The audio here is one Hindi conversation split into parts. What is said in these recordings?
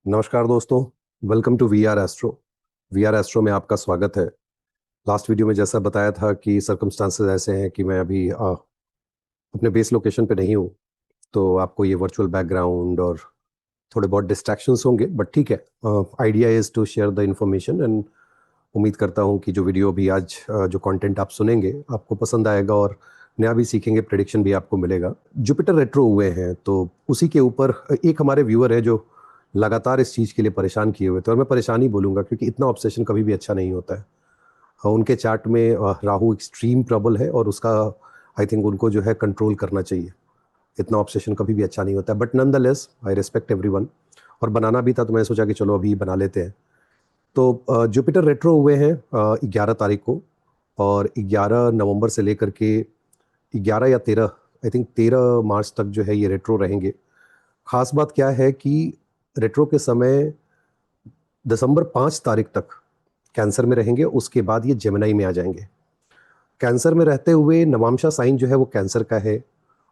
नमस्कार दोस्तों। Welcome to we are astro में आपका स्वागत है। लास्ट वीडियो में जैसा बताया था कि सर्कमस्टांसेस ऐसे हैं कि मैं अभी अपने बेस लोकेशन पे नहीं हूँ, तो आपको ये वर्चुअल बैकग्राउंड और थोड़े बहुत डिस्ट्रैक्शंस होंगे, बट ठीक है। Idea is to share the information and उम्मीद करता हूँ कि जो वीडियो भी आज जो कंटेंट आप सुनेंगे आपको पसंद आएगा और नया भी सीखेंगे, प्रेडिक्शन भी आपको मिलेगा। जुपिटर रेट्रो हुए हैं तो उसी के ऊपर एक हमारे व्यूअर है जो लगातार इस चीज़ के लिए परेशान किए हुए थे, और मैं परेशानी बोलूँगा क्योंकि इतना ऑब्सेशन कभी भी अच्छा नहीं होता है। उनके चार्ट में राहु एक्सट्रीम ट्रबल है और उसका आई थिंक उनको जो है कंट्रोल करना चाहिए। इतना ऑब्सेशन कभी भी अच्छा नहीं होता है, but none the less I respect everyone. और बनाना भी था तो मैंने सोचा कि चलो अभी बना लेते हैं। तो जुपिटर रेट्रो हुए हैं 11 तारीख को, और 11 नवंबर से लेकर के 11 या 13, आई थिंक 13 मार्च तक जो है ये रेट्रो रहेंगे। खास बात क्या है कि रेट्रो के समय दिसंबर 5 तारीख तक कैंसर में रहेंगे, उसके बाद ये जेमिनाई में आ जाएंगे। कैंसर में रहते हुए नवांशा साइन जो है वो कैंसर का है,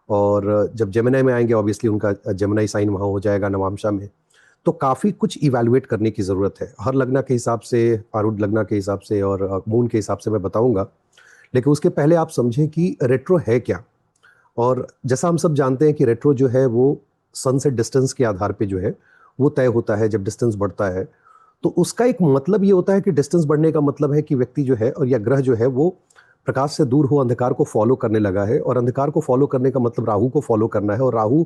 और जब जेमिनाई में आएंगे ऑब्वियसली उनका जेमिनाई साइन वहाँ हो जाएगा नवांशा में। तो काफ़ी कुछ इवैल्यूएट करने की ज़रूरत है, हर लग्न के हिसाब से, आरूढ़ लग्न के हिसाब से और मून के हिसाब से मैं बताऊंगा। लेकिन उसके पहले आप समझें कि रेट्रो है क्या। और जैसा हम सब जानते हैं कि रेट्रो जो है वो सन से डिस्टेंस के आधार पे जो है वो तय होता है। जब डिस्टेंस बढ़ता है तो उसका एक मतलब ये होता है कि डिस्टेंस बढ़ने का मतलब है कि व्यक्ति जो है और या ग्रह जो है वो प्रकाश से दूर हो, अंधकार को फॉलो करने लगा है। और अंधकार को फॉलो करने का मतलब राहु को फॉलो करना है, और राहु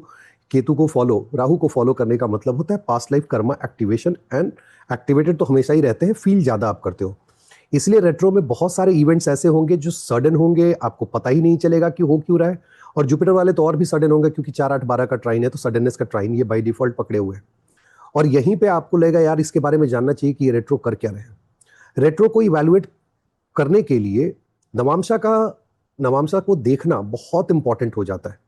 को फॉलो करने का मतलब होता है past life Karma activation. And activated तो हमेशा ही रहते हैं, फील ज़्यादा आप करते हो। इसलिए रेट्रो में बहुत सारे इवेंट्स ऐसे होंगे जो सडन होंगे, आपको पता ही नहीं चलेगा कि हो क्यों रहा है। और जुपिटर वाले तो और भी सडन होंगे क्योंकि 4 8 12 का ट्राइन है, तो सडननेस का ट्राइन ये बाय डिफॉल्ट पकड़े हुए हैं। और यहीं पे आपको लगेगा यार इसके बारे में जानना चाहिए कि ये रेट्रो कर क्या रहे हैं। रेट्रो को इवैल्यूएट करने के लिए नवांशा का नवांशा को देखना बहुत इंपॉर्टेंट हो जाता है।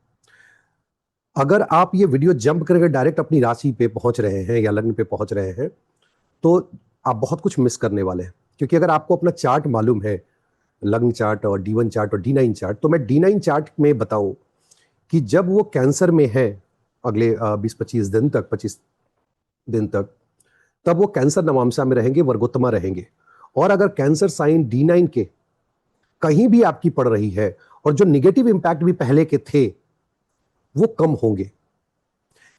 अगर आप ये वीडियो जंप करके डायरेक्ट अपनी राशि पे पहुंच रहे हैं या लग्न पे पहुंच रहे हैं तो आप बहुत कुछ मिस करने वाले हैं। क्योंकि अगर आपको अपना चार्ट मालूम है, लग्न चार्ट और D1 चार्ट और D9 चार्ट, तो मैं D9 चार्ट में बताऊं कि जब वो कैंसर में है अगले 20 25 दिन तक, 25 दिन तक, तब वो कैंसर नवांशा में रहेंगे, वर्गोत्तमा रहेंगे। और अगर कैंसर साइन D9 के कहीं भी आपकी पड़ रही है और जो निगेटिव इंपैक्ट भी पहले के थे वो कम होंगे।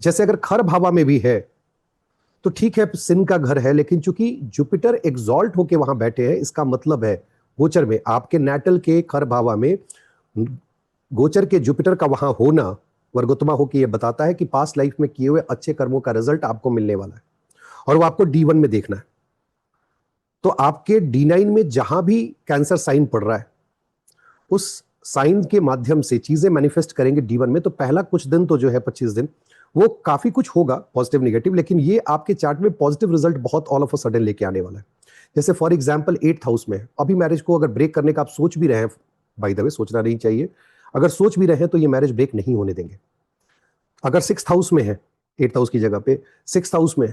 जैसे अगर खर भावा में भी है तो ठीक है, सिन का घर है, लेकिन चूंकि जुपिटर एग्जॉल्ट होके वहां बैठे हैं, इसका मतलब है गोचर में आपके नेटल के खर भावा में गोचर के जुपिटर का वहां होना वर्गोत्तमा होके ये बताता है कि पास्ट लाइफ में किए हुए अच्छे कर्मों का रिजल्ट आपको मिलने वाला है, और वो आपको D1 में देखना है। तो आपके D9 में जहां भी कैंसर साइन पड़ रहा है उस साइन के माध्यम से चीजें मैनिफेस्ट करेंगे D1 में। तो पहला कुछ दिन तो जो है 25 दिन वो काफी कुछ होगा पॉजिटिव निगेटिव, लेकिन ये आपके चार्ट में पॉजिटिव रिजल्ट बहुत ऑल ऑफ अ सडन लेके आने वाला है। जैसे फॉर एग्जांपल 8th हाउस में अभी मैरिज को अगर ब्रेक करने का आप सोच भी रहे हैं, बाय द वे सोचना नहीं चाहिए, अगर सोच भी रहे हैं तो ये मैरिज ब्रेक नहीं होने देंगे। अगर 6th हाउस में है, 8th हाउस की जगह पे 6th हाउस में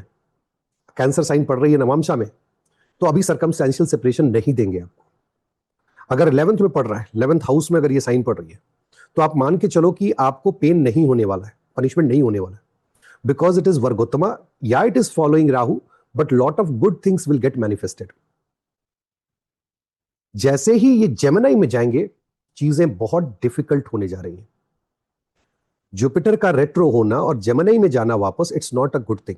कैंसर साइन पड़ रही है नवांशा में, तो अभी सर्कमस्टेंशियल सेपरेशन नहीं देंगे आपको। अगर 11th में पड़ रहा है, 11th हाउस में अगर ये साइन पड़ रही है, तो आप मान के चलो कि आपको पेन नहीं होने वाला है, पनिशमेंट नहीं होने वाला है, बिकॉज इट इज वर्गोत्तमा। या it is following Rahu, but lot of good things will get manifested. जैसे ही ये जेमिनी में जाएंगे चीजें बहुत डिफिकल्ट होने जा रही हैं। जुपिटर का रेट्रो होना और जेमिनी में जाना वापस, it's not a good thing.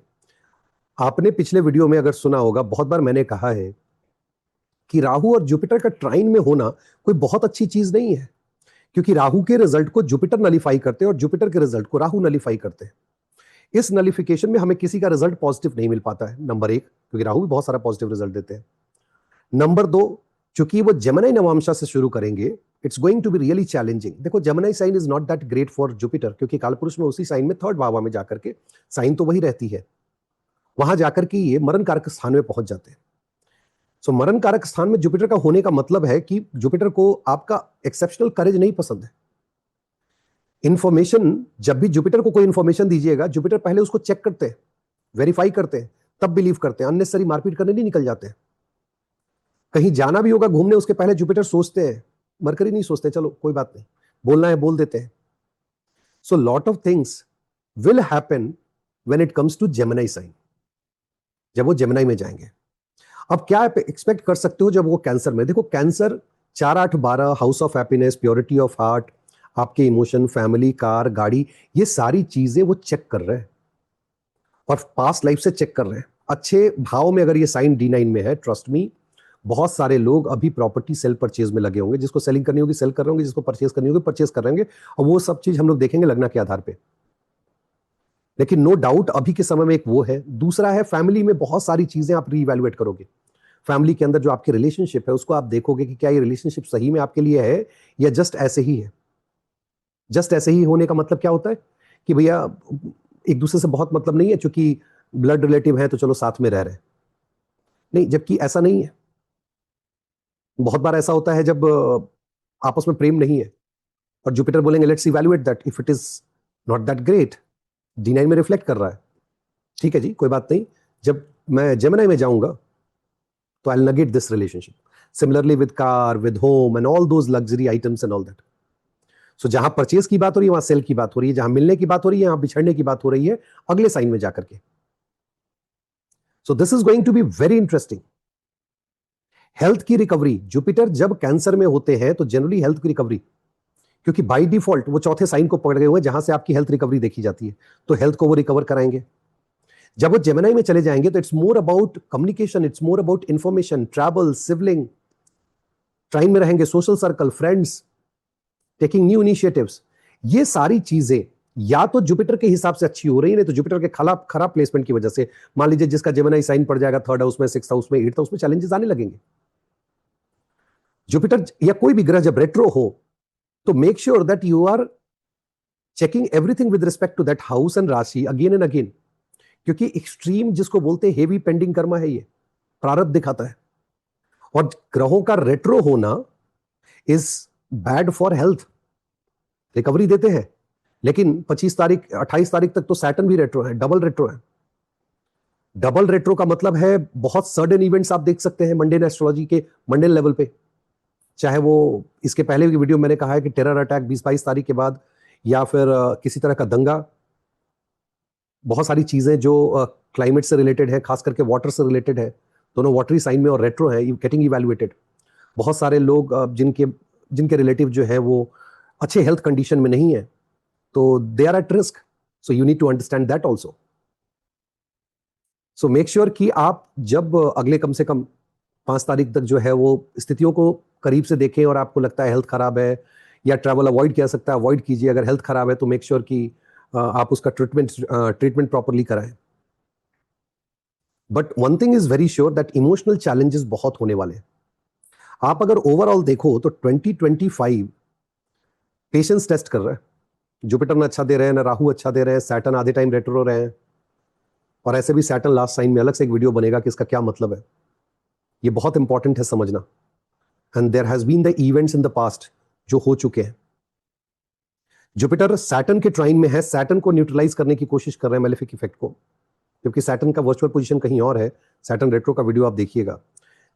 आपने पिछले वीडियो में अगर सुना होगा, बहुत बार मैंने कहा है कि राहु और जुपिटर का ट्राइन में होना कोई बहुत अच्छी चीज नहीं है, क्योंकि राहु के रिजल्ट को जुपिटर नलीफाई करते हैं और जुपिटर के रिजल्ट को राहु नलीफाई करते हैं। इस नलिफिकेशन में हमें किसी का रिजल्ट पॉजिटिव नहीं मिल पाता है, नंबर एक, क्योंकि राहु भी बहुत सारा पॉजिटिव रिजल्ट देते हैं। नंबर दो, चूंकि वो जेमिनी नवांशा से शुरू करेंगे, it's going to be really challenging. देखो Gemini sign is not that great for Jupiter, क्योंकि कालपुरुष में उसी साइन में 3rd भाव में जाकर के साइन तो वही रहती है, वहां जाकर के ये मरण कारक स्थान में पहुंच जाते हैं। सो मरण कारक स्थान में जुपिटर का होने का मतलब है कि जुपिटर को आपका एक्सेप्शनल करेज नहीं पसंद है। इंफॉर्मेशन, जब भी जुपिटर को कोई इंफॉर्मेशन दीजिएगा, जुपिटर पहले उसको चेक करते हैं, वेरीफाई करते हैं, तब बिलीव करते हैं। अननेसेसरी मारपीट करने नहीं निकल जाते हैं। कहीं जाना भी होगा घूमने, उसके पहले जुपिटर सोचते हैं, मरकरी नहीं सोचते चलो कोई बात नहीं, बोलना है बोल देते हैं। So lot of things will happen when it comes to Gemini sign. जब वो जेमिनी में जाएंगे। अब क्या आप एक्सपेक्ट कर सकते हो जब वो कैंसर में, देखो cancer 4 8 12 house of happiness, purity of heart, आपके इमोशन, फैमिली, कार, गाड़ी, ये सारी चीजें वो चेक कर रहे हैं और पास्ट लाइफ से चेक कर रहे हैं। अच्छे भाव में अगर ये साइन D9 में है, ट्रस्ट मी, बहुत सारे लोग अभी प्रॉपर्टी सेल परचेज में लगे होंगे। जिसको सेलिंग करनी होगी सेल कर रहे होंगे, जिसको परचेज करनी होगी परचेज कर रहे होंगे, और वो सब चीज हम लोग देखेंगे लगना के आधार पे। लेकिन नो डाउट अभी के समय में एक वो है। दूसरा है फैमिली में बहुत सारी चीजें आप रीइवैल्यूएट करोगे। फैमिली के अंदर जो आपकी रिलेशनशिप है उसको आप देखोगे कि क्या ये रिलेशनशिप सही में आपके लिए है या जस्ट ऐसे ही है। जस्ट ऐसे ही होने का मतलब क्या होता है कि भैया एक दूसरे से बहुत मतलब नहीं है, क्योंकि ब्लड रिलेटिव है तो चलो साथ में रह रहे हैं। नहीं, जबकि ऐसा नहीं है। बहुत बार ऐसा होता है जब आपस में प्रेम नहीं है और जुपिटर बोलेंगे let's evaluate that, if it is not that great, D9 में रिफ्लेक्ट कर रहा है, ठीक है जी कोई बात नहीं, जब मैं जेमिनी में जाऊंगा तो I will negate this relationship. Similarly with car, with home and all those luxury items and all that. So जहां परचेज की बात हो रही है वहां सेल की बात हो रही है, जहां मिलने की बात हो रही है, यहां बिछड़ने की बात हो रही है अगले साइन में जाकर के। So this is going to be very interesting. Health की रिकवरी, जुपिटर जब कैंसर में होते हैं तो जनरली हेल्थ की रिकवरी, क्योंकि बाय डिफॉल्ट वो चौथे साइन को पकड़ गए हुए हैं जहां से आपकी हेल्थ रिकवरी देखी जाती है, तो हेल्थ को वो रिकवर कराएंगे। जब वो जेमिनी में चले जाएंगे तो it's more about communication, it's more about information, travel, sibling, trine में रहेंगे, social circle, friends, taking new initiatives. ये सारी चीजें या तो जुपिटर के हिसाब से अच्छी हो रही है, नहीं तो जुपिटर के खराब खराब प्लेसमेंट की वजह से। मान लीजिए जिसका जेमिनी साइन पड़ जाएगा 3rd हाउस में, 6th हाउस में, 8th हाउस में, चैलेंजेस आने लगेंगे। जुपिटर या कोई भी ग्रह जब रेट्रो हो तो make sure that you are checking everything with respect to that house and rashi again and again, क्योंकि एक्सट्रीम जिसको बोलते हैं हेवी पेंडिंग कर्मा है, ये प्रारब्ध दिखाता है। और ग्रहों का रेट्रो होना is bad for health. Recovery देते हैं लेकिन 25 तारीख 28 तारीख तक तो सैटर्न भी रेट्रो है, डबल रेट्रो है। डबल रेट्रो का मतलब है बहुत सडन इवेंट्स आप देख सकते हैं मंडेन एस्ट्रोलॉजी के मंडेन लेवल पे, चाहे वो इसके पहले की वीडियो मैंने कहा है कि टेरर अटैक 20-22 तारीख के बाद, या फिर किसी तरह का दंगा, बहुत सारी चीजें जो क्लाइमेट से रिलेटेड है, खास करके वाटर से रिलेटेड है, दोनों वाटरी साइन में और रेट्रो है, गेटिंग इवैल्यूएटेड। बहुत सारे लोग जिनके जिनके रिलेटिव जो है वो अच्छे हेल्थ कंडीशन में नहीं है, तो they are at risk. So you need to understand that also. So make sure कि आप जब अगले कम से कम 5 तारीख तक जो है वो स्थितियों को करीब से देखें, और आपको लगता है हेल्थ खराब है या ट्रैवल अवॉइड किया सकता है, अवॉइड कीजिए। अगर हेल्थ खराब है तो मेक श्योर कि आप उसका ट्रीटमेंट प्रॉपरली कराएं। But one thing is very sure that emotional challenges बहुत होने वाले हैं। आप अगर ओवरऑल देखो तो 2025 पेशेंस टेस्ट कर रहा है। जुपिटर ना अच्छा दे रहे हैं, ना राहु अच्छा दे रहे हैं, सैटर्न आधे टाइम रेट्रो रहे हैं, और ऐसे भी सैटर्न लास्ट साइन में अलग से एक वीडियो बनेगा कि इसका क्या मतलब है। ये बहुत इंपॉर्टेंट है समझना। And there has been the events in the past जो हो चुके हैं। जुपिटर सैटर्न के ट्राइन में है, सैटर्न को न्यूट्रलाइज करने की कोशिश कर रहे हैं, मेलेफिक इफेक्ट को, क्योंकि सैटर्न का वर्चुअल पोजीशन कहीं और है। सैटर्न रेट्रो का वीडियो आप देखिएगा।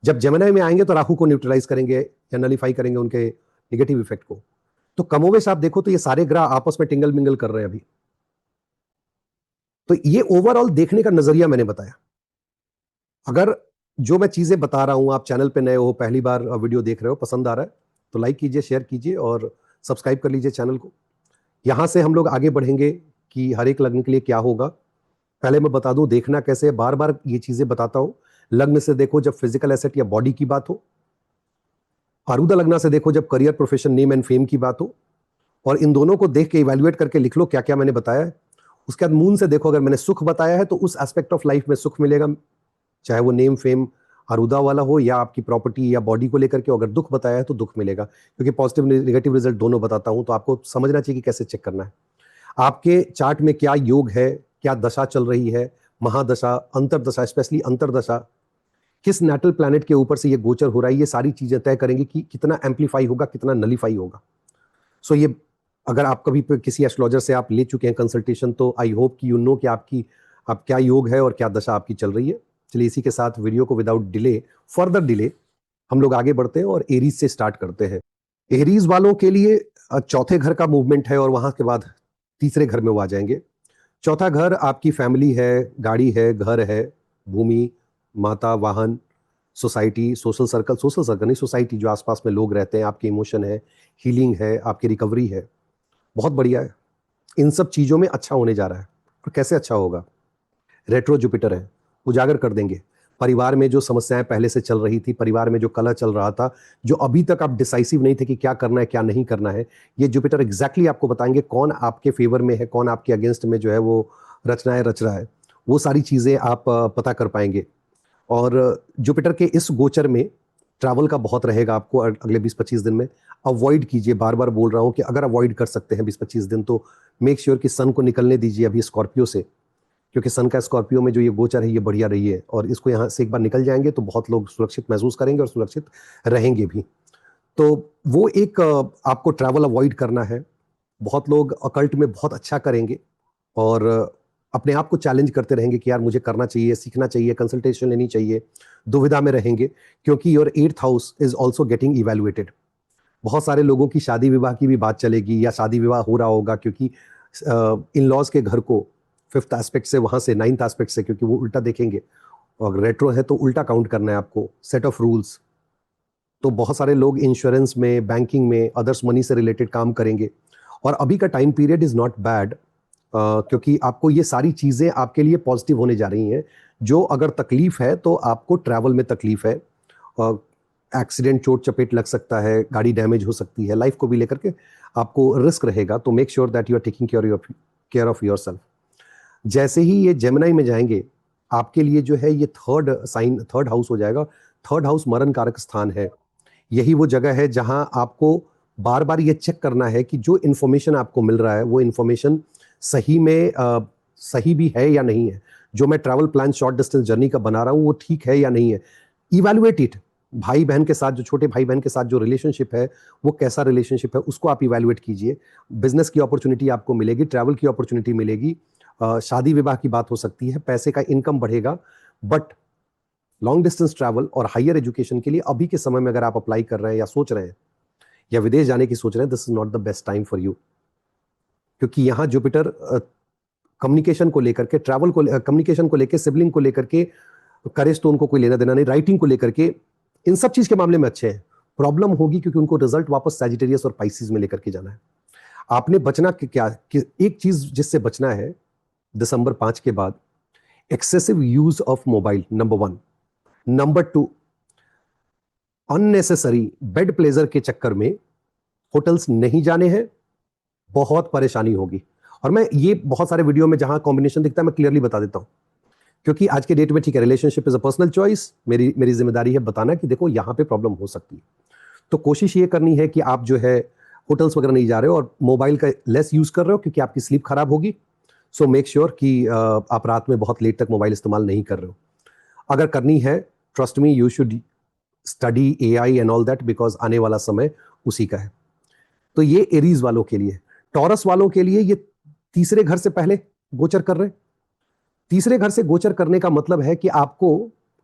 जब जेमिनी में आएंगे तो राहु को न्यूट्रलाइज करेंगे या नलीफाई करेंगे उनके नेगेटिव इफेक्ट को। तो कमोवेश आप देखो तो ये सारे ग्रह आपस में टिंगल मिंगल कर रहे हैं अभी। तो ये ओवरऑल देखने का नजरिया मैंने बताया। अगर जो मैं चीजें बता रहा हूं, आप चैनल पे नए हो, पहली बार वीडियो देख रहे हो, पसंद आ रहा है तो लाइक कीजिए, शेयर कीजिए और सब्सक्राइब कर लीजिए चैनल को। यहां से हम लोग आगे बढ़ेंगे कि हर एक लग्न के लिए क्या होगा। पहले मैं बता दूं देखना कैसे, बार बार ये चीजें बताता हूं। लग्न से देखो जब फिजिकल एसेट या बॉडी की बात हो, आरूढ़ लग्न से देखो जब career, profession, name and fame की बात हो, और इन दोनों को देख के इवैल्यूएट करके लिख लो क्या क्या मैंने बताया है। उसके बाद मून से देखो, अगर मैंने सुख बताया है तो उस एस्पेक्ट ऑफ लाइफ में सुख मिलेगा, चाहे वो नेम फेम आरूदा वाला हो या आपकी प्रॉपर्टी या बॉडी को लेकर के। अगर दुख बताया है तो दुख मिलेगा, क्योंकि पॉजिटिव नेगेटिव रिजल्ट दोनों बताता हूं। तो आपको समझना चाहिए कि कैसे चेक करना है। आपके चार्ट में क्या योग है, क्या दशा चल रही है, महादशा, अंतरदशा, स्पेशली अंतरदशा, किस नेटल प्लैनेट के ऊपर से ये गोचर हो रहा है, ये सारी चीजें तय करेंगे कि कितना एम्पलीफाई होगा, कितना नलीफाई होगा। सो ये अगर आप कभी किसी एस्ट्रोलॉजर से आप ले चुके हैं कंसल्टेशन, तो आई होप कि यू नो कि आप क्या योग है और क्या दशा आपकी चल रही है। चलिए इसी के साथ वीडियो को विदाउट डिले, फर्दर डिले, हम लोग आगे बढ़ते हैं और एरीज से स्टार्ट करते हैं। एरीज वालों के लिए चौथे घर का मूवमेंट है और वहां के बाद तीसरे घर में वो आ जाएंगे। चौथा घर आपकी फैमिली है, गाड़ी है, घर है, भूमि, माता, वाहन, सोसाइटी, सोशल सर्कल नहीं, सोसाइटी, जो आसपास में लोग रहते हैं, आपके इमोशन है, हीलिंग है, आपकी रिकवरी है, बहुत बढ़िया है। इन सब चीज़ों में अच्छा होने जा रहा है। और कैसे अच्छा होगा? रेट्रो जुपिटर है, उजागर कर देंगे। परिवार में जो समस्याएं पहले से चल रही थी, परिवार में जो कलह चल रहा था, जो अभी तक आप डिसाइसिव नहीं थे कि क्या करना है क्या नहीं करना है, ये जुपिटर एग्जैक्टली आपको बताएंगे कौन आपके फेवर में है, कौन आपके अगेंस्ट में जो है वो रचनाएं रच रहा है। वो सारी चीज़ें आप पता कर पाएंगे। और जुपिटर के इस गोचर में ट्रैवल का बहुत रहेगा आपको अगले 20-25 दिन में। अवॉइड कीजिए, बार बार बोल रहा हूँ कि अगर अवॉइड कर सकते हैं 20-25 दिन तो मेक श्योर कि सन को निकलने दीजिए अभी स्कॉर्पियो से, क्योंकि सन का स्कॉर्पियो में जो ये गोचर है ये बढ़िया रही है, और इसको यहाँ से एक बार निकल जाएंगे तो बहुत लोग सुरक्षित महसूस करेंगे और सुरक्षित रहेंगे भी। तो वो एक आपको ट्रैवल अवॉइड करना है। बहुत लोग अकल्ट में बहुत अच्छा करेंगे और अपने आप को चैलेंज करते रहेंगे कि यार मुझे करना चाहिए, सीखना चाहिए, कंसल्टेशन लेनी चाहिए, दुविधा में रहेंगे, क्योंकि your 8th house is also getting evaluated. बहुत सारे लोगों की शादी विवाह की भी बात चलेगी, या शादी विवाह हो रहा होगा, क्योंकि इन लॉज के घर को 5th एस्पेक्ट से, वहां से 9th एस्पेक्ट से, क्योंकि वो उल्टा देखेंगे, और रेट्रो है तो उल्टा काउंट करना है आपको, सेट ऑफ रूल्स। तो बहुत सारे लोग इंश्योरेंस में, बैंकिंग में, अदर्स मनी से रिलेटेड काम करेंगे। और अभी का time period is not bad, क्योंकि आपको ये सारी चीज़ें आपके लिए पॉजिटिव होने जा रही हैं। जो अगर तकलीफ है तो आपको ट्रैवल में तकलीफ है, एक्सीडेंट, चोट चपेट लग सकता है, गाड़ी डैमेज हो सकती है, लाइफ को भी लेकर के आपको रिस्क रहेगा। तो make sure that you are taking care of yourself. जैसे ही ये जेमिनाई में जाएंगे, आपके लिए जो है ये थर्ड हाउस हो जाएगा। थर्ड हाउस मरण कारक स्थान है। यही वो जगह है जहां आपको बार बार ये चेक करना है कि जो इन्फॉर्मेशन आपको मिल रहा है वो इन्फॉर्मेशन सही में सही भी है या नहीं है। जो मैं travel plan short distance journey का बना रहा हूँ वो ठीक है या नहीं है। Evaluate it. भाई बहन के साथ, जो छोटे भाई बहन के साथ जो रिलेशनशिप है वो कैसा रिलेशनशिप है, उसको आप इवैल्यूएट कीजिए। बिजनेस की अपॉर्चुनिटी आपको मिलेगी, ट्रैवल की अपॉर्चुनिटी मिलेगी, शादी विवाह की बात हो सकती है, पैसे का इनकम बढ़ेगा। बट लॉन्ग डिस्टेंस ट्रैवल और हायर एजुकेशन के लिए अभी के समय में अगर आप अप्लाई कर रहे हैं या सोच रहे हैं या विदेश जाने की सोच रहे हैं, this is not the best time for you. क्योंकि यहाँ जुपिटर कम्युनिकेशन को लेकर के, ट्रैवल को, कम्युनिकेशन को लेकर, सिबलिंग को लेकर के, करेज तो उनको कोई लेना देना नहीं, राइटिंग को लेकर के, इन सब चीज के मामले में अच्छे हैं। प्रॉब्लम होगी क्योंकि उनको रिजल्ट वापस सैजिटेरियस और पाइसिस में लेकर के जाना है। आपने बचना क्या कि एक चीज जिससे बचना है दिसंबर 5 के बाद, excessive use of mobile, number 1। Number 2, unnecessary bed pleasure के चक्कर में होटल्स नहीं जाने हैं, बहुत परेशानी होगी। और मैं ये बहुत सारे वीडियो में जहां कॉम्बिनेशन दिखता है मैं क्लियरली बता देता हूं, क्योंकि आज के डेट में ठीक है, relationship is a personal choice, मेरी जिम्मेदारी है बताना कि देखो यहां पे प्रॉब्लम हो सकती है। तो कोशिश ये करनी है कि आप जो है होटल्स वगैरह नहीं जा रहे हो और मोबाइल का लेस यूज कर रहे हो, क्योंकि आपकी स्लीप खराब होगी। सो मेक श्योर कि आप रात में बहुत लेट तक मोबाइल इस्तेमाल नहीं कर रहे हो। अगर करनी है, trust me, you should study AI and all that, because आने वाला समय उसी का है। तो ये एरीज वालों के लिए। टॉरस वालों के लिए ये तीसरे घर से पहले गोचर कर रहे हैं। तीसरे घर से गोचर करने का मतलब है कि आपको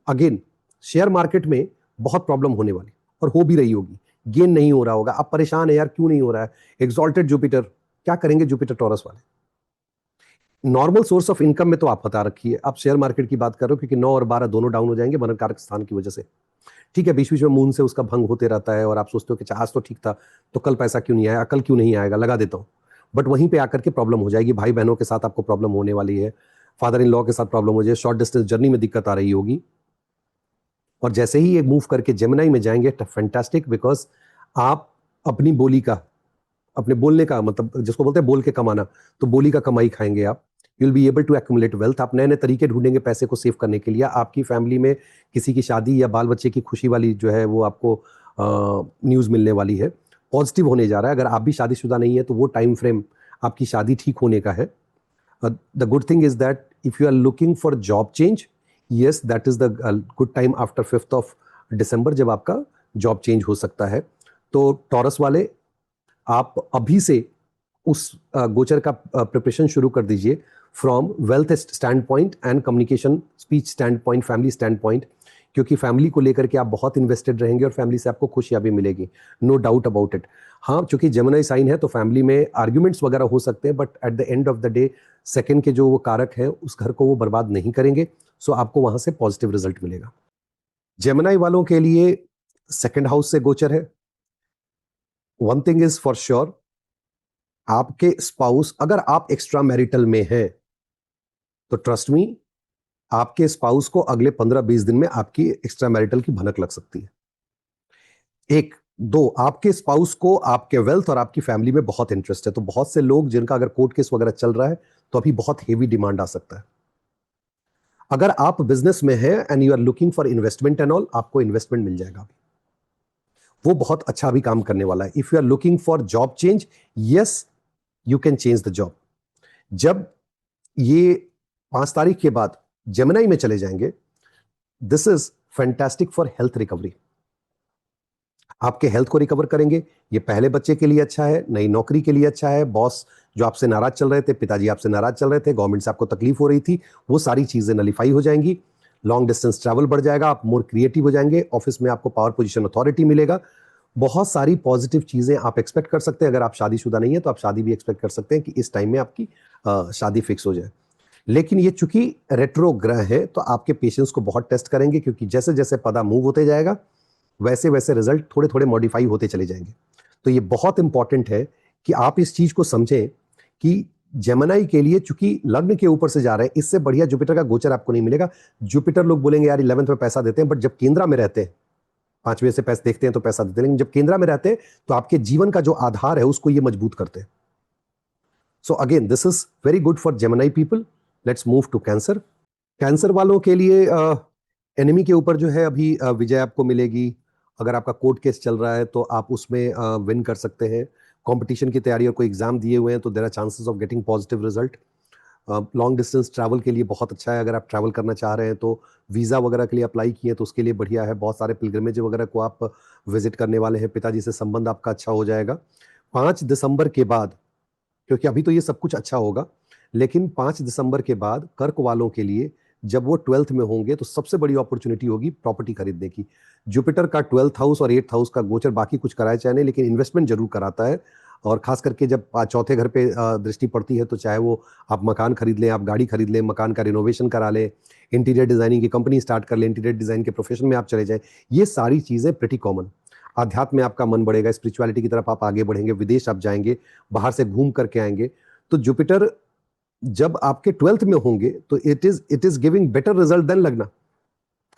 अगेन शेयर मार्केट में बहुत प्रॉब्लम होने वाली, और हो भी रही होगी। गेन नहीं हो रहा होगा, आप परेशान है यार क्यों नहीं हो रहा है। एक्सॉल्टेड जुपिटर, क्या करेंगे जुपिटर टॉरस वाले। नॉर्मल सोर्स ऑफ इनकम में तो आप बता रखिए, आप शेयर मार्केट की बात कर रहे हो, क्योंकि 9 और 12 दोनों डाउन हो जाएंगे मरण कारक स्थान की वजह से। ठीक है, बीच बीच में मून से उसका भंग होते रहता है और आप सोचते हो कि आज तो ठीक था तो कल पैसा क्यों नहीं आया, कल क्यों नहीं आएगा, लगा देता हूं। बट वहीं पे आकर के प्रॉब्लम हो जाएगी, भाई बहनों के साथ आपको प्रॉब्लम होने वाली है, फादर इन लॉ के साथ प्रॉब्लम हो जाए, शॉर्ट डिस्टेंस जर्नी में दिक्कत आ रही होगी। और जैसे ही ये मूव करके जेमिनाई में जाएंगे, फैंटास्टिक, बिकॉज आप अपनी बोली का, अपने बोलने का, मतलब जिसको बोलते हैं बोल के कमाना, तो बोली का कमाई खाएंगे आप। You will be able to accumulate wealth. आप नए नए तरीके ढूंढेंगे पैसे को सेव करने के लिए। आपकी फैमिली में किसी की शादी या बाल बच्चे की खुशी वाली जो है वो आपको न्यूज़ मिलने वाली है, पॉजिटिव होने जा रहा है। अगर आप भी शादीशुदा नहीं है तो वो टाइम फ्रेम आपकी शादी ठीक होने का है। The good thing is that if you are looking for job change, yes that is the good time after 5th of December, जब आपका जॉब चेंज हो सकता है। तो टॉरस वाले, आप अभी से उस गोचर का प्रिपरेशन शुरू कर दीजिए from wealth stand point and communication, speech stand point, family stand point. क्योंकि फैमिली को लेकर के आप बहुत इन्वेस्टेड रहेंगे और फैमिली से आपको खुशियां भी मिलेगी, नो डाउट अबाउट इट। हाँ, चूंकि जेमिनी साइन है तो फैमिली में आर्ग्यूमेंट्स वगैरह हो सकते हैं, but at the end of the day second के जो वो कारक है उस घर को वो बर्बाद नहीं करेंगे। सो आपको वहां से पॉजिटिव रिजल्ट मिलेगा। जेमिनी वालों के लिए सेकंड हाउस से गोचर है। One thing is for sure, आपके स्पाउस, अगर आप एक्स्ट्रा मैरिटल में हैं तो ट्रस्ट मी, आपके स्पाउस को अगले 15-20 दिन में आपकी एक्स्ट्रा मैरिटल की भनक लग सकती है। एक दो, आपके स्पाउस को आपके वेल्थ और आपकी फैमिली में बहुत इंटरेस्ट है, तो बहुत से लोग जिनका अगर कोर्ट केस वगैरह चल रहा है तो अभी बहुत हेवी डिमांड आ सकता है। अगर आप बिजनेस में हैं and you are looking for investment and all, आपको इन्वेस्टमेंट मिल जाएगा अभी, वो बहुत अच्छा भी काम करने वाला है। If you are looking for job change, yes, you can change the job. जब ये 5 तारीख के बाद जेमिनी में चले जाएंगे, this is fantastic for health recovery. आपके हेल्थ को रिकवर करेंगे। ये पहले बच्चे के लिए अच्छा है, नई नौकरी के लिए अच्छा है, बॉस जो आपसे नाराज चल रहे थे, पिताजी आपसे नाराज चल रहे थे, गवर्नमेंट से आपको तकलीफ हो रही थी, वो सारी चीजें नलीफाई हो जाएंगी। लॉन्ग डिस्टेंस ट्रैवल बढ़ जाएगा, आप मोर क्रिएटिव हो जाएंगे, ऑफिस में आपको पावर पोजीशन अथॉरिटी मिलेगा। बहुत सारी पॉजिटिव चीजें आप एक्सपेक्ट कर सकते हैं। अगर आप शादीशुदा नहीं है तो आप शादी भी एक्सपेक्ट कर सकते हैं कि इस टाइम में आपकी शादी फिक्स हो जाए। लेकिन ये चूंकि रेट्रो ग्रह है तो आपके पेशेंस को बहुत टेस्ट करेंगे, क्योंकि जैसे जैसे पदा मूव होते जाएगा वैसे वैसे रिजल्ट थोड़े थोड़े मॉडिफाई होते चले जाएंगे। तो ये बहुत इंपॉर्टेंट है कि आप इस चीज को समझें कि जेमिनी के लिए चूंकि लग्न के ऊपर से जा रहे हैं, इससे बढ़िया जुपिटर का गोचर आपको नहीं मिलेगा। जुपिटर लोग बोलेंगे यार 11th में पैसा देते हैं, बट जब केंद्र में रहते हैं, 5वें से पैसे देखते हैं तो पैसा देते हैं, लेकिन जब केंद्र में रहते हैं तो आपके जीवन का जो आधार है उसको ये मजबूत करते हैं। So again this is very good for Gemini people. Let's move to Cancer. Cancer वालों के लिए एनिमी के ऊपर जो है अभी विजय आपको मिलेगी। अगर आपका कोर्ट केस चल रहा है तो आप उसमें विन कर सकते हैं। कंपटीशन की तैयारी और कोई एग्जाम दिए हुए हैं तो there are chances of getting positive result. Long distance travel के लिए बहुत अच्छा है। अगर आप ट्रैवल करना चाह रहे हैं तो वीज़ा वगैरह के लिए अप्लाई किए तो उसके लिए बढ़िया है। बहुत सारे पिलग्रिमेज वगैरह को आप विजिट करने वाले हैं। पिताजी से संबंध आपका अच्छा हो जाएगा। 5 दिसंबर के बाद, क्योंकि अभी तो ये सब कुछ अच्छा होगा, लेकिन 5 दिसंबर के बाद कर्क वालों के लिए जब वो 12th में होंगे तो सबसे बड़ी अपॉर्चुनिटी होगी प्रॉपर्टी खरीदने की। जुपिटर का 12th हाउस और 8th हाउस का गोचर बाकी कुछ कराए चाहे नहीं, लेकिन इन्वेस्टमेंट जरूर कराता है। और खास करके जब चौथे घर पे दृष्टि पड़ती है तो चाहे वो आप मकान खरीद लें, आप गाड़ी खरीद लें, मकान का रिनोवेशन करा लें, इंटीरियर डिजाइनिंग की कंपनी स्टार्ट कर लें, इंटीरियर डिजाइन के प्रोफेशन में आप चले जाएं, ये सारी चीजें प्रिटी कॉमन। अध्यात्म में आपका मन बढ़ेगा, स्पिरिचुअलिटी की तरफ आप आगे बढ़ेंगे, विदेश आप जाएंगे, बाहर से घूम करके आएंगे। तो जुपिटर जब आपके 12th में होंगे तो it is giving better result than लगना।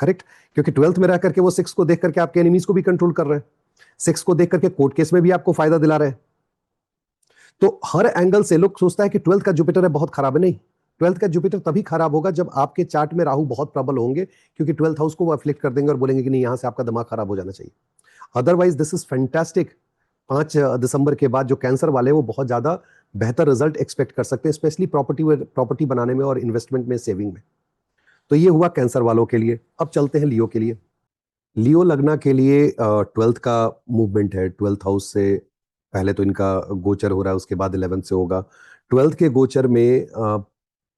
करेक्ट, क्योंकि 12th में रह करके वो 6 को देख करके आपके एनिमीज को भी कंट्रोल कर रहे हैं, 6 को देख करके कोर्ट केस में भी आपको फायदा दिला रहे हैं। तो हर एंगल से लोग सोचता है कि 12th का जुपिटर है बहुत खराब है। नहीं, 12th का जुपिटर तभी खराब होगा जब आपके चार्ट में राहु बहुत प्रबल होंगे, क्योंकि 12th हाउस को वो अफ्लिक्ट कर देंगे और बोलेंगे कि नहीं, यहां से आपका दिमाग खराब हो जाना चाहिए। Otherwise this is fantastic. 5 दिसंबर के बाद जो कैंसर वाले हैं वो बहुत ज्यादा बेहतर रिजल्ट एक्सपेक्ट कर सकते हैं, स्पेशली प्रॉपर्टी बनाने में और इन्वेस्टमेंट में, सेविंग में। तो ये हुआ कैंसर वालों के लिए। अब चलते हैं लियो के लिए। लियो लगना के लिए 12th का मूवमेंट है। 12th हाउस से पहले तो इनका गोचर हो रहा है, उसके बाद 11th से होगा। 12th के गोचर में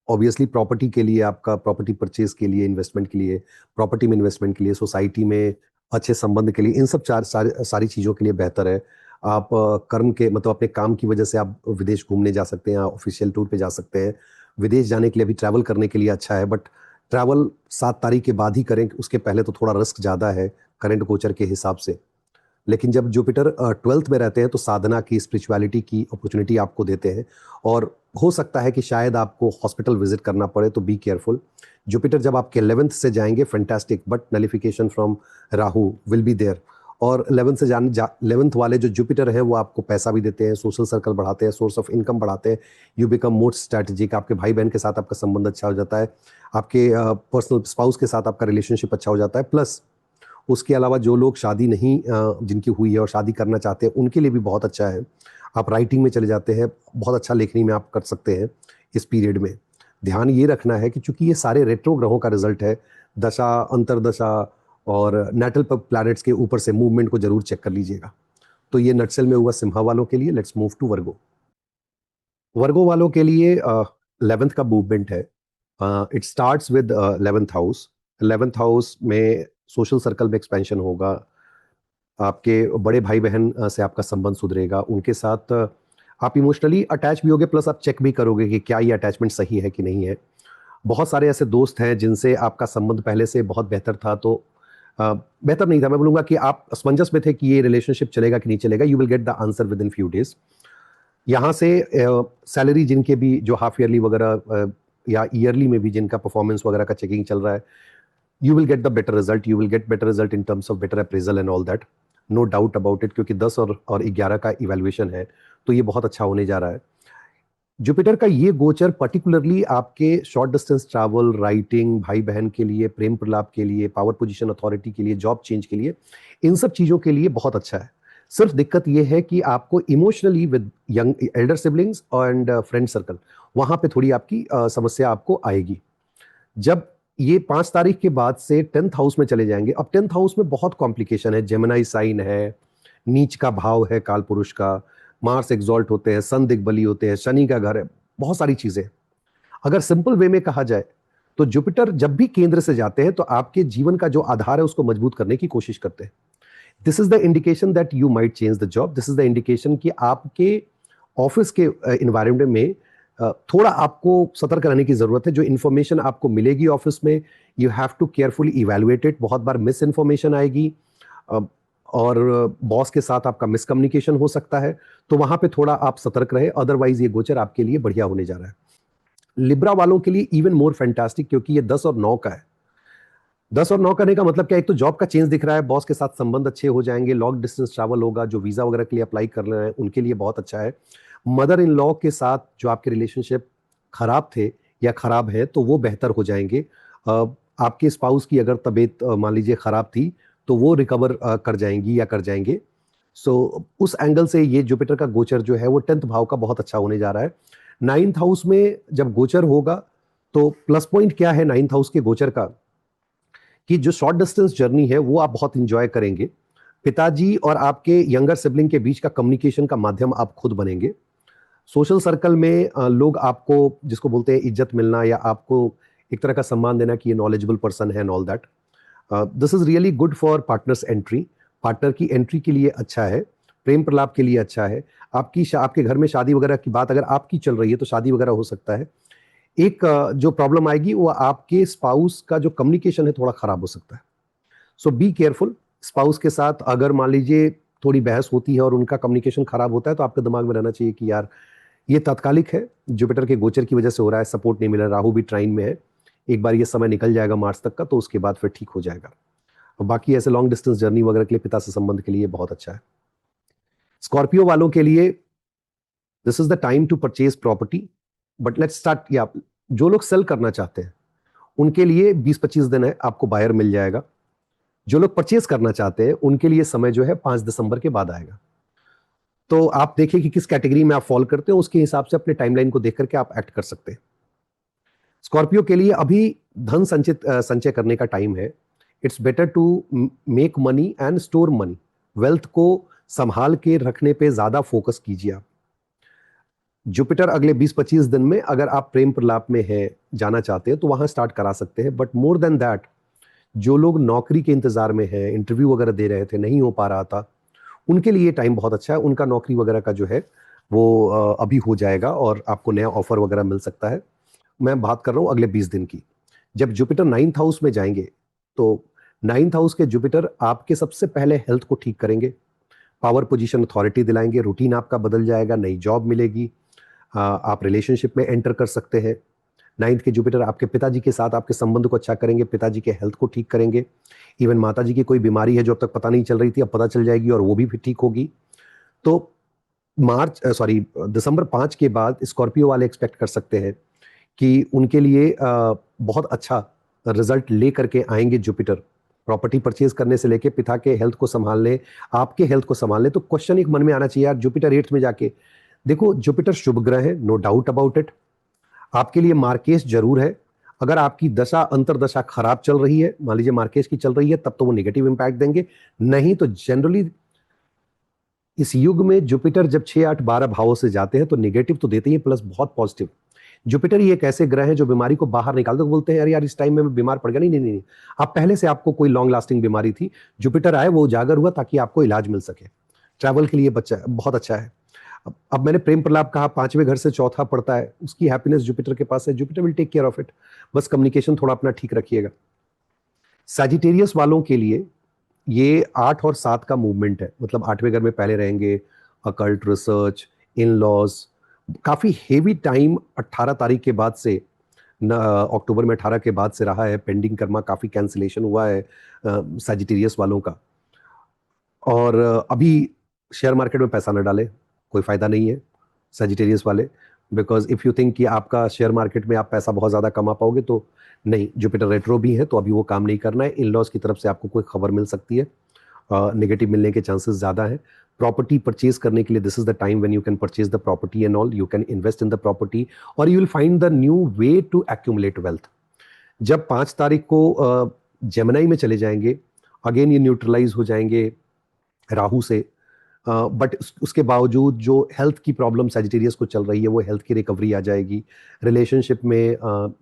ऑब्वियसली प्रॉपर्टी के लिए, आपका प्रॉपर्टी परचेज के लिए, इन्वेस्टमेंट के लिए, प्रॉपर्टी में इन्वेस्टमेंट के लिए, सोसाइटी में अच्छे संबंध के लिए, इन सब सारी चीज़ों के लिए बेहतर है। आप कर्म के मतलब अपने काम की वजह से आप विदेश घूमने जा सकते हैं, ऑफिशियल टूर पे जा सकते हैं। विदेश जाने के लिए अभी ट्रैवल करने के लिए अच्छा है, बट ट्रैवल 7 तारीख के बाद ही करें, उसके पहले तो थोड़ा रिस्क ज़्यादा है करंट गोचर के हिसाब से। लेकिन जब जुपिटर 12th में रहते हैं तो साधना की, स्पिरिचुअलिटी की अपॉर्चुनिटी आपको देते हैं। और हो सकता है कि शायद आपको हॉस्पिटल विजिट करना पड़े, तो बी केयरफुल। जुपिटर जब आपके 11th से जाएंगे, fantastic, but nullification from Rahu will be there. और 11th वाले जो जुपिटर है वो आपको पैसा भी देते हैं, सोशल सर्कल बढ़ाते हैं, सोर्स ऑफ इनकम बढ़ाते हैं। You become more strategic. आपके भाई बहन के साथ आपका संबंध अच्छा हो जाता है, आपके पर्सनल स्पाउस के साथ आपका रिलेशनशिप अच्छा हो जाता है। प्लस उसके अलावा जो लोग शादी नहीं जिनकी हुई है और शादी करना चाहते हैं उनके लिए भी बहुत अच्छा है। आप राइटिंग में चले जाते हैं, बहुत अच्छा लेखनी में आप कर सकते हैं इस पीरियड में। ध्यान ये रखना है कि चूंकि ये सारे रेट्रो ग्रहों का रिजल्ट है, दशा, अंतरदशा और नेटल प्लैनेट्स के ऊपर से मूवमेंट को जरूर चेक कर लीजिएगा। तो ये नटसेल में हुआ सिम्हा वालों के लिए। लेट्स मूव टू वर्गो। वर्गो वालों के लिए 11th का मूवमेंट है। It starts with 11th house. 11th house में सोशल सर्कल में एक्सपेंशन होगा, आपके बड़े भाई बहन से आपका संबंध सुधरेगा, उनके साथ आप इमोशनली अटैच भी होगे, प्लस आप चेक भी करोगे कि क्या ये अटैचमेंट सही है कि नहीं है। बहुत सारे ऐसे दोस्त हैं जिनसे आपका संबंध पहले से बहुत बेहतर था, तो बेहतर नहीं था, मैं बोलूँगा कि आप असमंजस में थे कि ये रिलेशनशिप चलेगा कि नहीं चलेगा। You will get the answer with in few days. यहाँ से सैलरी जिनके भी जो हाफ ईयरली वगैरह या ईयरली में भी जिनका परफॉर्मेंस वगैरह का चेकिंग चल रहा है, you will get the better result, you will get better result in terms of better appraisal and all that, no doubt about it, क्योंकि 10 और 11 का इवेल्युएशन है, तो ये बहुत अच्छा होने जा रहा है। जुपिटर का ये गोचर पर्टिकुलरली आपके शॉर्ट डिस्टेंस ट्रैवल, राइटिंग, भाई बहन के लिए, प्रेम प्रलाप के लिए, पावर पोजीशन अथॉरिटी के लिए, जॉब चेंज के लिए, इन सब चीजों के लिए बहुत अच्छा है। सिर्फ दिक्कत यह है कि आपको emotionally with young Elder siblings and friend circle, वहां पे थोड़ी आपकी समस्या आपको आएगी। जब ये 5 तारीख के बाद से 10th हाउस में चले जाएंगे, अब 10th हाउस में बहुत कॉम्प्लिकेशन है, जेमिनाई साइन है, नीच का भाव है काल पुरुष का, मार्स एक्सॉल्ट होते हैं, सन दिग्बली होते हैं, शनि का घर है, बहुत सारी चीजें। अगर सिंपल वे में कहा जाए तो जुपिटर जब भी केंद्र से जाते हैं तो आपके जीवन का जो आधार है उसको मजबूत करने की कोशिश करते हैं। This is the indication that you might change the job, this is the indication कि आपके ऑफिस के इन्वायरमेंट में थोड़ा आपको सतर्क रहने की जरूरत है। जो इन्फॉर्मेशन आपको मिलेगी ऑफिस में, you have to carefully evaluate it. बहुत बार मिस इन्फॉर्मेशन आएगी और बॉस के साथ आपका मिसकम्युनिकेशन हो सकता है, तो वहां पे थोड़ा आप सतर्क रहे। अदरवाइज ये गोचर आपके लिए बढ़िया होने जा रहा है। लिब्रा वालों के लिए इवन मोर फैंटास्टिक, क्योंकि ये 10 और 9 का है। 10 और 9 करने का मतलब क्या, एक तो जॉब का चेंज दिख रहा है, बॉस के साथ संबंध अच्छे हो जाएंगे, लॉन्ग डिस्टेंस ट्रैवल होगा, जो वीजा वगैरह के लिए अप्लाई कर रहे हैं उनके लिए बहुत अच्छा है। मदर इन लॉ के साथ जो आपके रिलेशनशिप खराब थे या खराब है तो वो बेहतर हो जाएंगे। आपके स्पाउस की अगर तबीयत मान लीजिए खराब थी तो वो रिकवर कर जाएंगी या कर जाएंगे। सो उस एंगल से ये जुपिटर का गोचर जो है वो 10th भाव का बहुत अच्छा होने जा रहा है। 9th हाउस में जब गोचर होगा तो प्लस पॉइंट क्या है 9th हाउस के गोचर का, कि जो शॉर्ट डिस्टेंस जर्नी है वो आप बहुत इंजॉय करेंगे। पिताजी और आपके यंगर सिबलिंग के बीच का कम्युनिकेशन का माध्यम आप खुद बनेंगे। सोशल सर्कल में लोग आपको, जिसको बोलते हैं इज्जत मिलना या आपको एक तरह का सम्मान देना कि ये नॉलेजेबल पर्सन है and all that, this is really good for partners entry. Partner की एंट्री के लिए अच्छा है, प्रेम प्रलाप के लिए अच्छा है। आपके घर में शादी वगैरह की बात अगर आपकी चल रही है तो शादी वगैरह हो सकता है। एक जो प्रॉब्लम आएगी वो आपके स्पाउस का जो कम्युनिकेशन है थोड़ा खराब हो सकता है। सो बी केयरफुल। स्पाउस के साथ अगर मान लीजिए थोड़ी बहस होती है और उनका कम्युनिकेशन खराब होता है तो आपके दिमाग में रहना चाहिए कि यार ये तात्कालिक है, जुपिटर के गोचर की वजह से हो रहा है, सपोर्ट नहीं मिला, राहु भी ट्राइन में है, एक बार ये समय निकल जाएगा मार्च तक का, तो उसके बाद फिर ठीक हो जाएगा। और बाकी ऐसे लॉन्ग डिस्टेंस जर्नी वगैरह के लिए पिता से संबंध के लिए बहुत अच्छा है। स्कॉर्पियो वालों के लिए this is the time to purchase property, but let's start. या जो लोग सेल करना चाहते हैं उनके लिए 20-25 दिन है, आपको बायर मिल जाएगा। जो लोग परचेज करना चाहते हैं उनके लिए समय जो है 5 दिसंबर के बाद आएगा। तो आप देखिए कि किस कैटेगरी में आप फॉल करते हो, उसके हिसाब से अपने टाइमलाइन को देख करके आप एक्ट कर सकते हैं। स्कॉर्पियो के लिए अभी धन संचय करने का टाइम है। It's better to make money and store money. Wealth को संभाल के रखने पे ज्यादा फोकस कीजिए आप। जुपिटर अगले 20-25 दिन में अगर आप प्रेम प्रलाप में है, जाना चाहते हैं तो वहां स्टार्ट करा सकते हैं। बट मोर देन दैट, जो लोग नौकरी के इंतजार में हैं, इंटरव्यू वगैरह दे रहे थे, नहीं हो पा रहा था, उनके लिए टाइम बहुत अच्छा है। उनका नौकरी वगैरह का जो है वो अभी हो जाएगा और आपको नया ऑफर वगैरह मिल सकता है। मैं बात कर रहा हूँ अगले 20 दिन की। जब जुपिटर 9th हाउस में जाएंगे तो 9th हाउस के जुपिटर आपके सबसे पहले हेल्थ को ठीक करेंगे, पावर पोजीशन अथॉरिटी दिलाएंगे, रूटीन आपका बदल जाएगा, नई जॉब मिलेगी, आप रिलेशनशिप में एंटर कर सकते हैं। 9th के जुपिटर आपके पिताजी के साथ आपके संबंध को अच्छा करेंगे, पिताजी के हेल्थ को ठीक करेंगे। इवन माताजी की कोई बीमारी है जो अब तक पता नहीं चल रही थी, अब पता चल जाएगी और वो भी फिर ठीक होगी। तो दिसंबर 5 के बाद स्कॉर्पियो वाले एक्सपेक्ट कर सकते हैं कि उनके लिए बहुत अच्छा रिजल्ट ले करके आएंगे जुपिटर। प्रॉपर्टी परचेज करने से लेके पिता के हेल्थ को संभालने, आपके हेल्थ को संभालने। तो क्वेश्चन एक मन में आना चाहिए यार, जुपिटर 8th में जाके देखो, जुपिटर शुभ ग्रह है, नो डाउट अबाउट इट। आपके लिए मार्केश जरूर है। अगर आपकी दशा अंतरदशा खराब चल रही है, मान लीजिए मार्केश की चल रही है, तब तो वो नेगेटिव इंपैक्ट देंगे। नहीं तो जनरली इस युग में जुपिटर जब 6, 8, 12 भावों से जाते हैं तो नेगेटिव तो देते ही, प्लस बहुत पॉजिटिव। जुपिटर ही एक ऐसे ग्रह है जो बीमारी को बाहर निकालते, तो बोलते हैं यार यार इस टाइम में मैं बीमार पड़ गया, नहीं नहीं नहीं नहीं। आप पहले से आपको कोई लॉन्ग लास्टिंग बीमारी थी, जुपिटर आए, वो उजागर हुआ ताकि आपको इलाज मिल सके। ट्रैवल के लिए बच्चा बहुत अच्छा है। अब मैंने प्रेम प्रलाप कहा, पांचवें घर से चौथा पड़ता है, उसकी हैप्पीनेस जुपिटर के पास है, Jupiter will take care of it. बस कम्युनिकेशन थोड़ा अपना ठीक रखिएगा। सैजिटेरियस वालों के लिए ये 8 और 7 का मूवमेंट है, मतलब 8वें घर में पहले रहेंगे, अकल्ट रिसर्च, इन लॉज, काफी हेवी टाइम 18 तारीख के बाद से न, अक्टूबर में 18 के बाद से रहा है। पेंडिंग कर्मा काफी कैंसिलेशन हुआ है सैजिटेरियस वालों का। और अभी शेयर मार्केट में पैसा न डालें, कोई फायदा नहीं है सैजिटेरियस वाले, बिकॉज इफ यू थिंक कि आपका शेयर मार्केट में आप पैसा बहुत ज्यादा कमा पाओगे, तो नहीं। जुपिटर रेट्रो भी है तो अभी वो काम नहीं करना है। इन लॉज की तरफ से आपको कोई खबर मिल सकती है, नेगेटिव मिलने के चांसेस ज़्यादा हैं। प्रॉपर्टी परचेज करने के लिए this is the time when you can purchase the property and all, you can invest in the property और you will find the new way to accumulate wealth. जब 5 तारीख को जेमिनाई में चले जाएंगे, अगेन ये न्यूट्रलाइज हो जाएंगे राहु से, बट उसके बावजूद जो हेल्थ की प्रॉब्लम सैजिटेरियस को चल रही है, वो हेल्थ की रिकवरी आ जाएगी। रिलेशनशिप में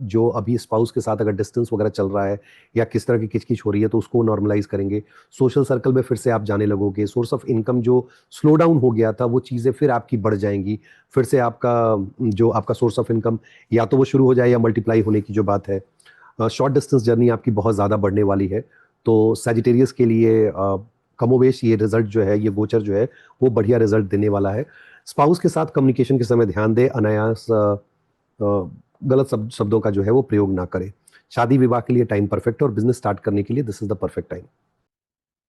जो अभी स्पाउस के साथ अगर डिस्टेंस वगैरह चल रहा है या किस तरह की किचकिच हो रही है, तो उसको नॉर्मलाइज करेंगे। सोशल सर्कल में फिर से आप जाने लगोगे। सोर्स ऑफ इनकम जो स्लो डाउन हो गया था, वो चीज़ें फिर आपकी बढ़ जाएंगी। फिर से आपका जो आपका सोर्स ऑफ इनकम या तो वो शुरू हो जाए या मल्टीप्लाई होने की जो बात है। शॉर्ट डिस्टेंस जर्नी आपकी बहुत ज़्यादा बढ़ने वाली है। तो सैजिटेरियस के लिए कमोवेश ये रिजल्ट जो है, ये गोचर जो है, वो बढ़िया रिजल्ट देने वाला है। स्पाउस के साथ कम्युनिकेशन के समय ध्यान दें, अनायास गलत शब्दों का जो है वो प्रयोग ना करें। शादी विवाह के लिए टाइम परफेक्ट है और बिजनेस स्टार्ट करने के लिए this is the perfect time.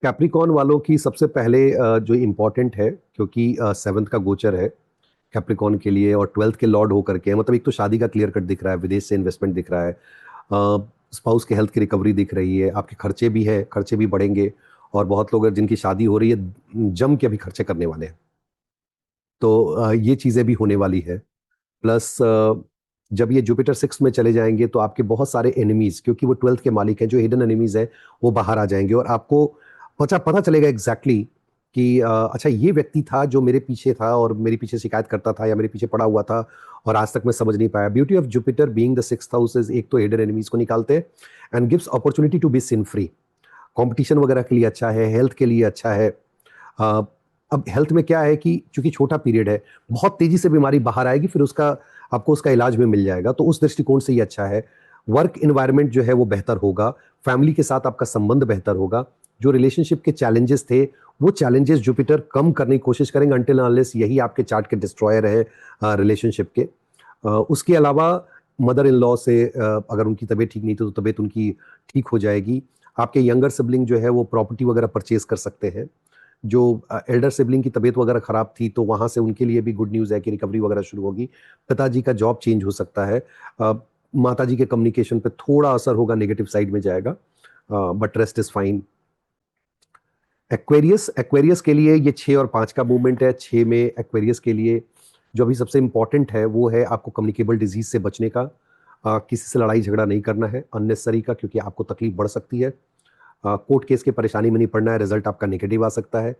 Capricorn वालों की सबसे पहले जो इम्पोर्टेंट है, क्योंकि 7th का गोचर है कैप्रिकॉन के लिए और 12th के लॉर्ड होकर के, मतलब एक तो शादी का क्लियर कट दिख रहा है, विदेश से इन्वेस्टमेंट दिख रहा है, स्पाउस के हेल्थ की रिकवरी दिख रही है, आपके खर्चे भी हैं, खर्चे भी बढ़ेंगे। और बहुत लोग जिनकी शादी हो रही है जम के अभी खर्चे करने वाले हैं, तो ये चीज़ें भी होने वाली है। प्लस जब ये जुपिटर 6 में चले जाएंगे तो आपके बहुत सारे एनिमीज, क्योंकि वो 12th के मालिक हैं, जो हिडन एनिमीज हैं वो बाहर आ जाएंगे और आपको पता पता चलेगा एग्जैक्टली कि अच्छा ये व्यक्ति था जो मेरे पीछे था और मेरे पीछे शिकायत करता था या मेरे पीछे पड़ा हुआ था और आज तक मैं समझ नहीं पाया। Beauty of Jupiter being the 6th house is, एक तो हिडन एनिमीज को निकालते हैं and gives opportunity to be sin free. Competition वगैरह के लिए अच्छा है, हेल्थ के लिए अच्छा है। अ, अब हेल्थ में क्या है कि चूंकि छोटा पीरियड है, बहुत तेजी से बीमारी बाहर आएगी, फिर उसका आपको उसका इलाज भी मिल जाएगा, तो उस दृष्टिकोण से ये अच्छा है। वर्क इन्वायरमेंट जो है वो बेहतर होगा, फैमिली के साथ आपका संबंध बेहतर होगा। जो रिलेशनशिप के चैलेंजेस थे, वो चैलेंजेस जुपिटर कम करने की कोशिश करेंगे, अनटिल अनलेस यही आपके चार्ट के डिस्ट्रॉयर है रिलेशनशिप के। उसके अलावा मदर इन लॉ से अगर उनकी तबीयत ठीक नहीं थी तो तबीयत उनकी ठीक हो जाएगी। आपके यंगर सिबलिंग जो है वो प्रॉपर्टी वगैरह परचेज कर सकते हैं। जो एल्डर सिबलिंग की तबीयत वगैरह खराब थी, तो वहां से उनके लिए भी गुड न्यूज़ है कि रिकवरी वगैरह शुरू होगी। पिताजी का जॉब चेंज हो सकता है। माताजी के कम्युनिकेशन पे थोड़ा असर होगा, नेगेटिव साइड में जाएगा, but rest is fine. Aquarius, Aquarius के लिए ये 6 और 5 का मूवमेंट है। 6 में एक्वेरियस के लिए जो अभी सबसे इंपॉर्टेंट है वो है आपको कम्युनिकेबल डिजीज से बचने का। किसी से लड़ाई झगड़ा नहीं करना है अननेसेसरी का, क्योंकि आपको तकलीफ बढ़ सकती है। कोर्ट केस के परेशानी में नहीं पड़ना है, रिजल्ट आपका नेगेटिव आ सकता है।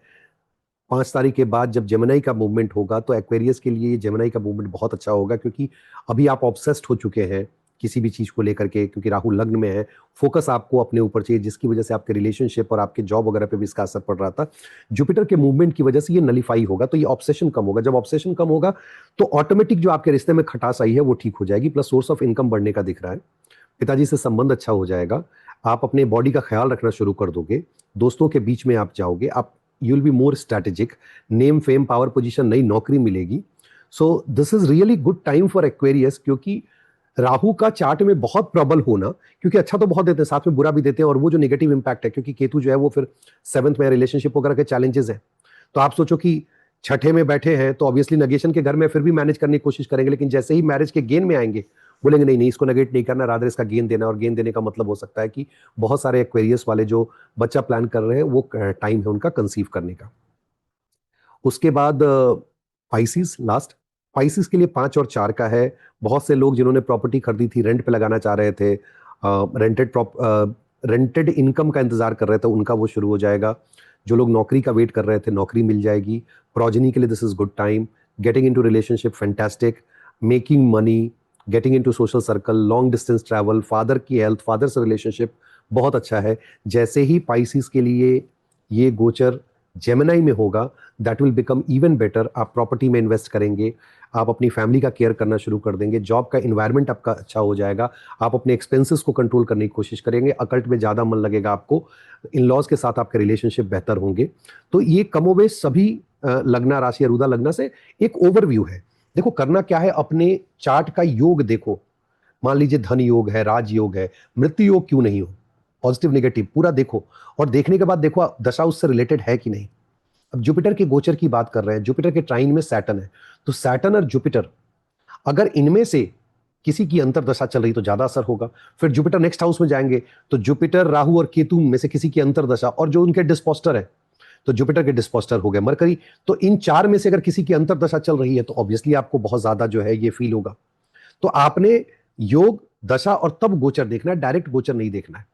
5 तारीख के बाद जब जेमिनी का मूवमेंट होगा, तो एक्वेरियस के लिए जेमिनी का मूवमेंट बहुत अच्छा होगा, क्योंकि अभी आप ऑब्सेस्ड हो चुके हैं किसी भी चीज़ को लेकर के, क्योंकि राहु लग्न में है। फोकस आपको अपने ऊपर चाहिए, जिसकी वजह से आपके रिलेशनशिप और आपके जॉब वगैरह पे भी इसका असर पड़ रहा था। जुपिटर के मूवमेंट की वजह से ये नलीफाई होगा, तो ये ऑब्सेशन कम होगा। जब ऑब्सेशन कम होगा तो ऑटोमेटिक जो आपके रिश्ते में खटास आई है वो ठीक हो जाएगी। प्लस सोर्स ऑफ इनकम बढ़ने का दिख रहा है, पिताजी से संबंध अच्छा हो जाएगा, आप अपने बॉडी का ख्याल रखना शुरू कर दोगे, दोस्तों के बीच में आप जाओगे, आप you will be more strategic, name fame power position, नई नौकरी मिलेगी। सो this is really good time for Aquarius, क्योंकि राहु का चार्ट में बहुत प्रबल होना, क्योंकि अच्छा तो बहुत देते हैं, साथ में बुरा भी देते हैं, और वो जो नेगेटिव इंपैक्ट है, क्योंकि केतु जो है वो फिर 7th में रिलेशनशिप वगैरह के चैलेंजेस हैं। तो आप सोचो कि छठे में बैठे हैं तो ऑब्वियसली नेगेशन के घर में फिर भी मैनेज करने की कोशिश करेंगे, लेकिन जैसे ही मैरिज के गेन में आएंगे बोलेंगे नहीं नहीं, इसको नेगेट नहीं करना, रादर इसका गेन देना। और गेन देने का मतलब हो सकता है कि बहुत सारे एक्वेरियस वाले जो बच्चा प्लान कर रहे हैं, वो टाइम है उनका कंसीव करने का। उसके बाद पाइसिस लास्ट, पाइसिस के लिए 5 और 4 का है। बहुत से लोग जिन्होंने प्रॉपर्टी खरीदी थी, रेंट पे लगाना चाह रहे थे, रेंटेड इनकम का इंतजार कर रहे थे, उनका वो शुरू हो जाएगा। जो लोग नौकरी का वेट कर रहे थे, नौकरी मिल जाएगी। प्रोजनी के लिए this is good time. Getting into relationship fantastic. Making money, getting into social circle, long distance travel, father की हेल्थ, फादर से रिलेशनशिप बहुत अच्छा है। जैसे ही पाइसिस के लिए ये गोचर जेमिनाई में होगा, that will become even better. आप प्रॉपर्टी में इन्वेस्ट करेंगे, आप अपनी फैमिली का केयर करना शुरू कर देंगे, जॉब का इन्वायरमेंट आपका अच्छा हो जाएगा, आप अपने एक्सपेंसेस को कंट्रोल करने की कोशिश करेंगे, अकल्ट में ज़्यादा मन लगेगा आपको, इन लॉज के साथ आपके रिलेशनशिप बेहतर होंगे। तो ये कमोबेश सभी लग्ना राशि या रुदा लग्ना से एक ओवरव्यू है। देखो करना क्या है, अपने चार्ट का योग देखो। मान लीजिए धन योग है, राज योग है, मृत्यु योग क्यों नहीं हो, पॉजिटिव नेगेटिव पूरा देखो, और देखने के बाद देखो दशा उससे रिलेटेड है कि नहीं। अब जुपिटर के गोचर की बात कर रहे हैं, जुपिटर के ट्राइन में सैटर्न है, तो सैटर्न और जुपिटर अगर इनमें से किसी की अंतरदशा चल रही तो ज्यादा असर होगा। फिर जुपिटर नेक्स्ट हाउस में जाएंगे तो जुपिटर, राहु और केतु में से किसी की अंतरदशा, और जो उनके डिस्पोस्टर है, तो जुपिटर के डिस्पोस्टर हो गए मरकरी, तो इन चार में से अगर किसी की अंतरदशा चल रही है तो ऑब्वियसली आपको बहुत ज्यादा जो है ये फील होगा। तो आपने योग, दशा और तब गोचर देखना है, डायरेक्ट गोचर नहीं देखना है।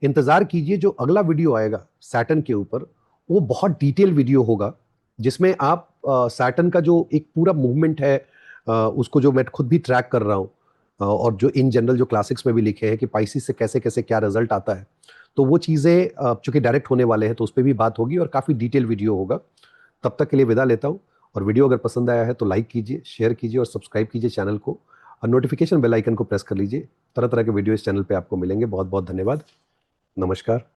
इंतजार कीजिए, जो अगला वीडियो आएगा सैटर्न के ऊपर वो बहुत डिटेल वीडियो होगा, जिसमें आप सैटर्न का जो एक पूरा मूवमेंट है, उसको जो मैं खुद भी ट्रैक कर रहा हूँ, और जो इन जनरल जो क्लासिक्स में भी लिखे हैं कि पाइसिस से कैसे कैसे क्या रिजल्ट आता है, तो वो चीज़ें चूंकि डायरेक्ट होने वाले हैं तो उस पर भी बात होगी और काफ़ी डिटेल वीडियो होगा। तब तक के लिए विदा लेता हूँ, और वीडियो अगर पसंद आया है तो लाइक कीजिए, शेयर कीजिए और सब्सक्राइब कीजिए चैनल को, और नोटिफिकेशन बेल आइकन को प्रेस कर लीजिए। तरह तरह के वीडियो इस चैनल पे आपको मिलेंगे। बहुत बहुत धन्यवाद। नमस्कार।